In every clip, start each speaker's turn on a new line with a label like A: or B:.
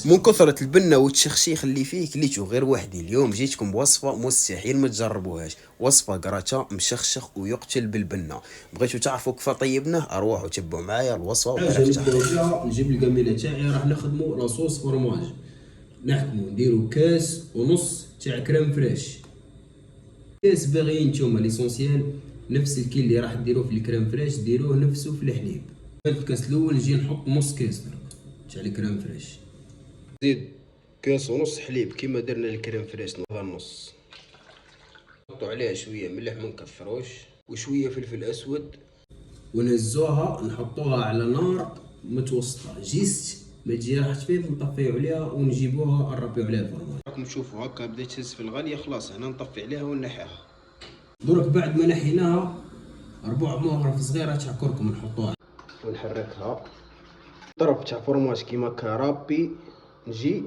A: من كثرة البنة والتشخشيخ اللي فيه كليتو غير وحدي. اليوم جيتكم بوصفة مستحيل ما تجربوهاش، وصفة قراتا مشخشخ ويقتل بالبنة. بغيتو تعرفوا كيف طيبناه؟ اروحوا تبعوا معايا الوصفة
B: حاجه نبداو بها. نجيب القميله تاعي، راح نخدمو لاصوص فرماج. نحكمو نديرو كاس ونص تاع كريم فريش. كاس باغيين نتوما ليسونسيال نفس الكيل اللي راح ديروه في الكريم فريش ديروه نفسه في الحليب. في الكاس الاول نجي نحط نص كاس تاع الكريم فريش،
A: زيد كاس ونص حليب كيما درنا الكريم فريش نص. نحطو عليها شوية ملح ما نكثروش وشوية فلفل اسود،
B: ونهزوها نحطوها على نار متوسطه جيست ما تجي راح خفيف، نطفيو عليها ونجيبوها نربيو عليها الفرماج.
A: راكم تشوفوا هكا بدات تهز في الغالية، خلاص هنا نطفي عليها ونحيها.
B: درك بعد ما نحيناها ربع مغرف صغيره تاع كركم نحطوها
A: ونحركها. ضرب تاع فرماج كيما كرابي، نجي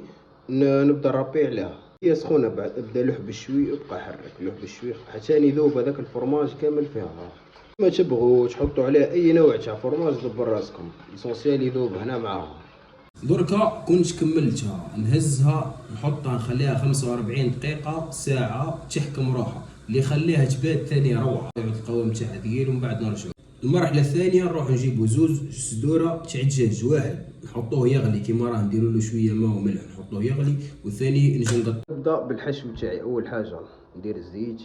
A: نبدا نربي عليها. هي سخونه بعد ابدا لوح بشوي، ابقى حرك لوح بشوي حتى يذوب هذاك الفرماج كامل فيها. ما تبغوا تحطوا عليه اي نوع تاع فرماج دبر راسكم، ليسونسيال يذوب هنا معاها.
B: دركا كنت كملتها نهزها نحطها نخليها 45 دقيقة ساعة تحكم روحها. اللي يخليها تبات ثانية روعة، القوام تاعها ثقيل ومن بعد نرجعو. المرحلة الثانية نروح نجيبو زوز صدورة تاع دجاج، واحد نحطوه يغلي كيما راه نديرو له شوية ماء وملح نحطوه يغلي، والثاني نجي
A: نبدا بالحشو تاعي. اول حاجة ندير الزيت،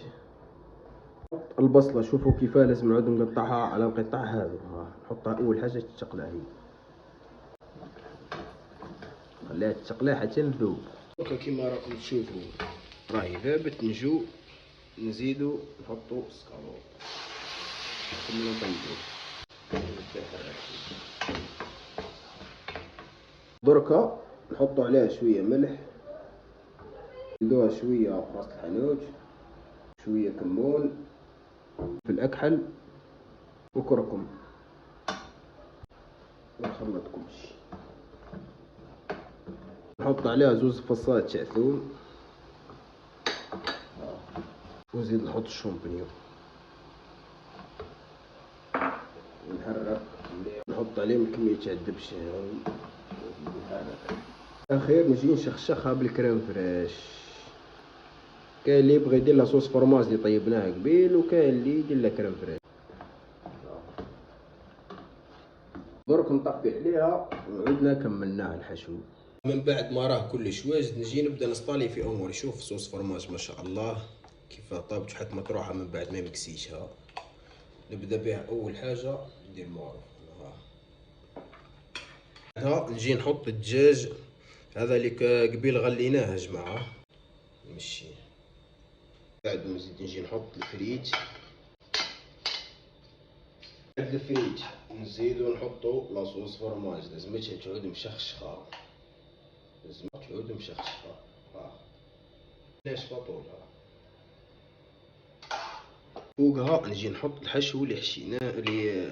A: البصلة شوفوا كيفاه لازم نعود نقطعها على القطع هذو. نحطها اول حاجة تتقلى، هي خليها تتقلى حتى نذوب. دوكا كيما راكم تشوفوا راهي ذابت، نجو نزيدو نحطو سكالوط كملو نطيبو. دركا نحطو عليها شوية ملح، نزيدوها شوية راس الحانوت، شوية كمون في الأكحل وكركم، ونخلط كلشي. نحط عليها زوز فصات تاع ثوم، ونزيد نحط الشومبينيون ونحرك. نحط عليهم كمية تاع الدبش ونحرك. اخير نجي نشخشخها بالكريم فريش. كاين اللي يبغي يدير لاصوص فرماج اللي طيبناها قبيل، وكاين اللي يدير لها كريم فريش. درك نطفي عليها وعدنا كملناها الحشو. من بعد ما راه كلش واجد نجي نبدا نسطالي في اموري. شوف صوص فرماج ما شاء الله كيف طابت حتى مطروحه من بعد ما مكسيشها. نبدا بها اول حاجه ندير معروف هذا. نجي نحط الدجاج هذا اللي قبيل غليناه يا جماعه، نمشي. بعد نزيد نجي نحط الفريت. بعد الفريت نزيدو نحطو لاصوص فرماج، لازمتها تعود مشخشخه، لازم تعود مشخشخه. ليش فطولها فوقها نجي نحط الحشو اللي حشيناه اللي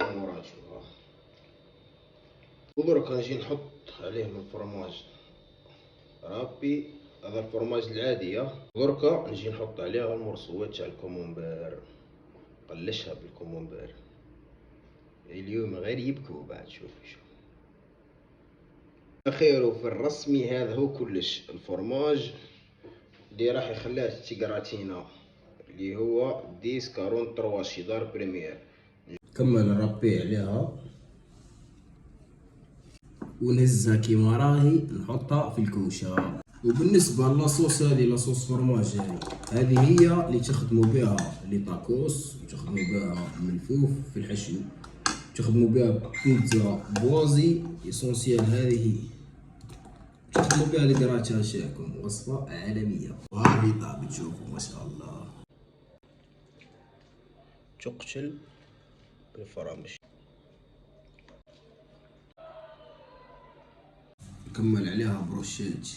A: مراجو. ودرك نجي نحط عليه من الفرماج رابي، هذا الفرماج العادي. دركا نجي نحط عليها المرصوات تاع الكومونبير، قلشها بالكومونبير. اليوم غير يبكوا بعد. شوف اخيرا في الرسمي هذا هو كلش الفرماج اللي راح يخليها تيغراتينا، اللي هو 10 43 شيدار بريمير.
B: كمل نربي عليها ونهزها كيما راهي نحطها في الكوشه. وبالنسبه للاصوص هذه لاصوص فرماج هذه هي اللي تخدموا بها لي طاكوس، وتخدموا بها ملفوف في الحشو، تخدموا بها بيتزا بوازي اسونسيال. هذه تخدموا بها الكراتشا تاعكم، وصفه عالميه وهابطه بتشوفوا ما شاء الله.
A: تقتل بالفرامش.
B: نكمل عليها بروشيت.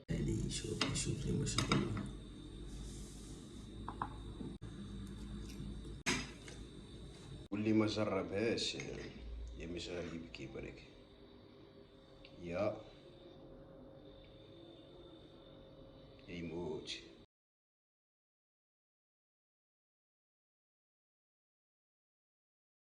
B: يعني شوف لي ما شاء الله.
A: واللي ما جربهاش يا مش غادي يبكي برك. يا